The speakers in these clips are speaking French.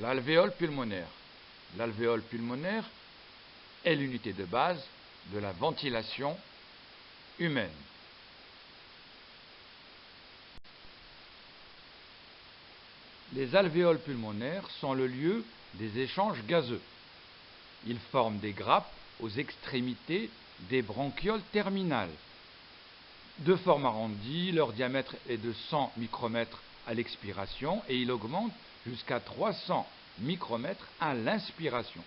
L'alvéole pulmonaire. L'alvéole pulmonaire est l'unité de base de la ventilation humaine. Les alvéoles pulmonaires sont le lieu des échanges gazeux. Ils forment des grappes aux extrémités des bronchioles terminales. De forme arrondie, leur diamètre est de 100 micromètres à l'expiration et il augmente jusqu'à 300 micromètres à l'inspiration.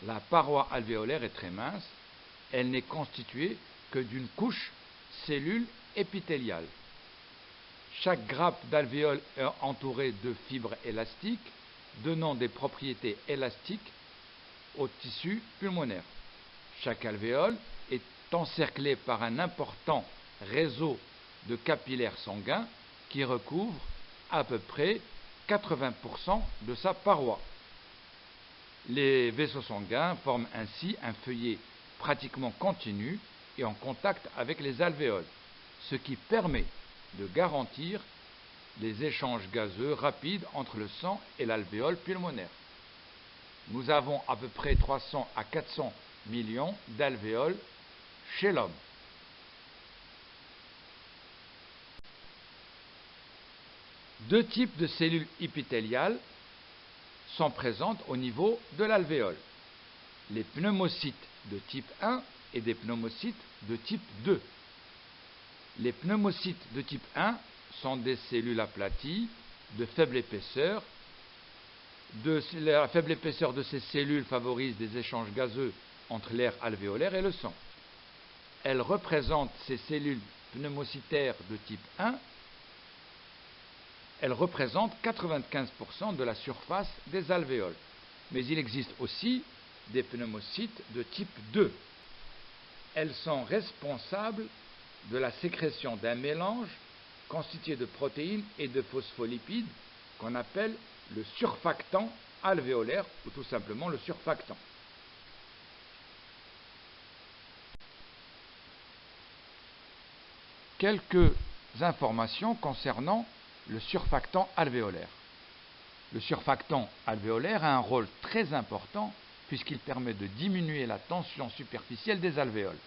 La paroi alvéolaire est très mince, elle n'est constituée que d'une couche cellule épithéliale. Chaque grappe d'alvéole est entourée de fibres élastiques, donnant des propriétés élastiques au tissu pulmonaire. Chaque alvéole est encerclé par un important réseau de capillaires sanguins qui recouvre à peu près 80% de sa paroi. Les vaisseaux sanguins forment ainsi un feuillet pratiquement continu et en contact avec les alvéoles, ce qui permet de garantir les échanges gazeux rapides entre le sang et l'alvéole pulmonaire. Nous avons à peu près 300 à 400 millions d'alvéoles chez l'homme. Deux types de cellules épithéliales sont présentes au niveau de l'alvéole. Les pneumocytes de type 1 et des pneumocytes de type 2. Les pneumocytes de type 1 sont des cellules aplaties de faible épaisseur. La faible épaisseur de ces cellules favorise des échanges gazeux entre l'air alvéolaire et le sang. Elles représentent ces cellules pneumocytaires de type 1. Elles représentent 95% de la surface des alvéoles. Mais il existe aussi des pneumocytes de type 2. Elles sont responsables de la sécrétion d'un mélange constitué de protéines et de phospholipides qu'on appelle le surfactant alvéolaire ou tout simplement le surfactant. Quelques informations concernant le surfactant alvéolaire. Le surfactant alvéolaire a un rôle très important puisqu'il permet de diminuer la tension superficielle des alvéoles.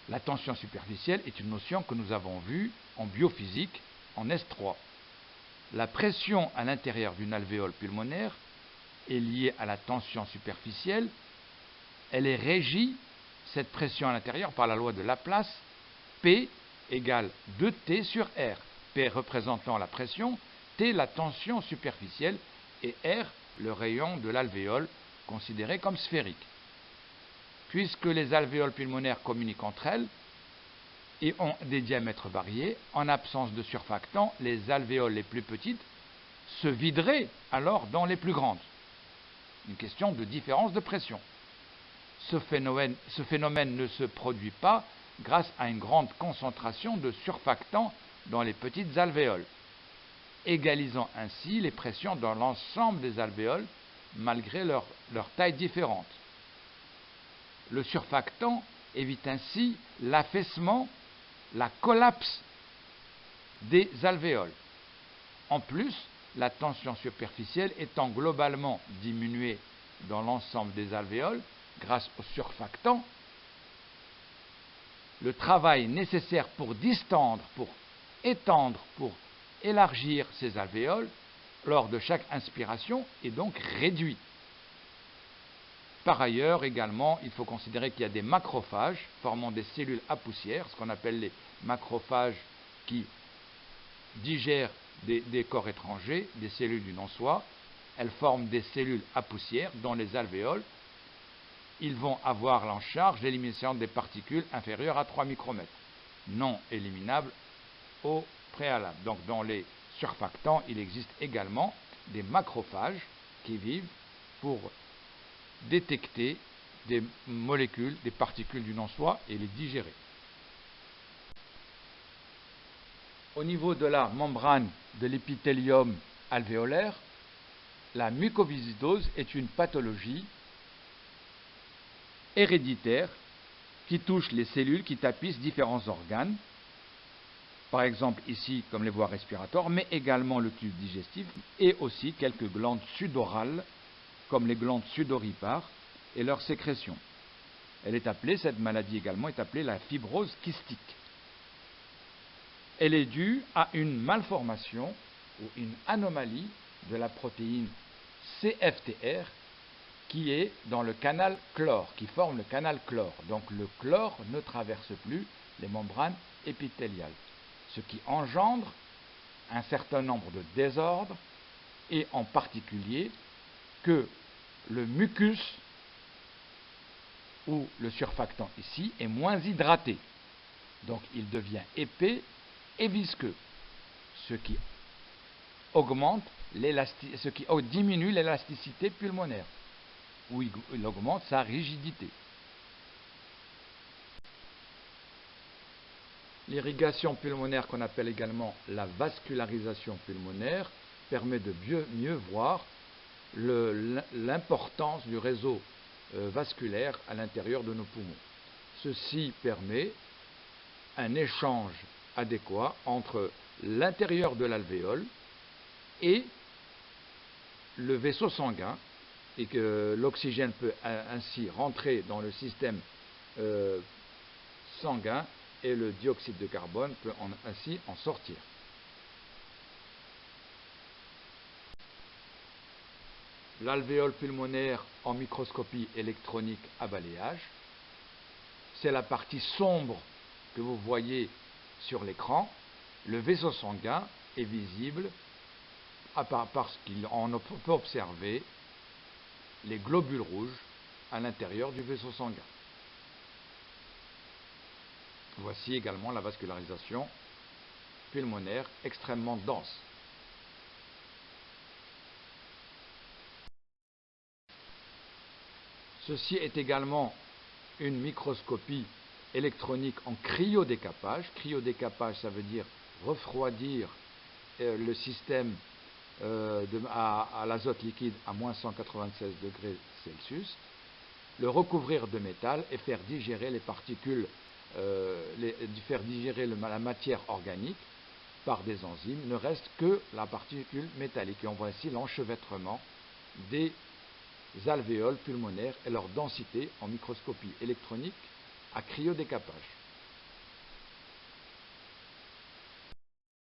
La tension superficielle est une notion que nous avons vue en biophysique en S3. La pression à l'intérieur d'une alvéole pulmonaire est liée à la tension superficielle. Elle est régie, cette pression à l'intérieur, par la loi de Laplace, P égale 2T sur R. P représentant la pression, T la tension superficielle et R le rayon de l'alvéole considéré comme sphérique. Puisque les alvéoles pulmonaires communiquent entre elles et ont des diamètres variés, en absence de surfactant, les alvéoles les plus petites se videraient alors dans les plus grandes. Une question de différence de pression. Ce phénomène ne se produit pas grâce à une grande concentration de surfactants dans les petites alvéoles, égalisant ainsi les pressions dans l'ensemble des alvéoles malgré leur taille différente. Le surfactant évite ainsi l'affaissement, la collapse des alvéoles. En plus, la tension superficielle étant globalement diminuée dans l'ensemble des alvéoles grâce au surfactant, le travail nécessaire pour distendre, pour étendre, pour élargir ces alvéoles lors de chaque inspiration est donc réduit. Par ailleurs, également, il faut considérer qu'il y a des macrophages formant des cellules à poussière, ce qu'on appelle les macrophages qui digèrent des corps étrangers, des cellules du non-soi. Elles forment des cellules à poussière dans les alvéoles. Ils vont avoir en charge l'élimination des particules inférieures à 3 micromètres, non éliminables au préalable. Donc dans les surfactants, il existe également des macrophages qui vivent pour détecter des molécules, des particules du non-soi et les digérer. Au niveau de la membrane de l'épithélium alvéolaire, la mucoviscidose est une pathologie héréditaire qui touche les cellules qui tapissent différents organes. par exemple ici comme les voies respiratoires, mais également le tube digestif et aussi quelques glandes sudorales comme les glandes sudoripares et leurs sécrétions. Cette maladie également est appelée la fibrose kystique. Elle est due à une malformation ou une anomalie de la protéine CFTR qui est dans le canal chlore, qui forme le canal chlore. Donc le chlore ne traverse plus les membranes épithéliales, ce qui engendre un certain nombre de désordres et en particulier que le mucus ou le surfactant ici est moins hydraté. Donc il devient épais et visqueux, ce qui diminue l'élasticité pulmonaire, ou il augmente sa rigidité. L'irrigation pulmonaire, qu'on appelle également la vascularisation pulmonaire, permet de mieux voir l'importance du réseau vasculaire à l'intérieur de nos poumons. Ceci permet un échange adéquat entre l'intérieur de l'alvéole et le vaisseau sanguin, et que l'oxygène peut ainsi rentrer dans le système sanguin et le dioxyde de carbone peut ainsi en sortir. L'alvéole pulmonaire en microscopie électronique à balayage, c'est la partie sombre que vous voyez sur l'écran. Le vaisseau sanguin est visible parce qu'on peut observer les globules rouges à l'intérieur du vaisseau sanguin. Voici également la vascularisation pulmonaire extrêmement dense. Ceci est également une microscopie électronique en cryodécapage. Cryodécapage, ça veut dire refroidir le système à l'azote liquide à moins 196 degrés Celsius, le recouvrir de métal et faire digérer les particules, faire digérer la matière organique par des enzymes. Il ne reste que la particule métallique. Et on voit ici l'enchevêtrement des alvéoles pulmonaires et leur densité en microscopie électronique à cryodécapage.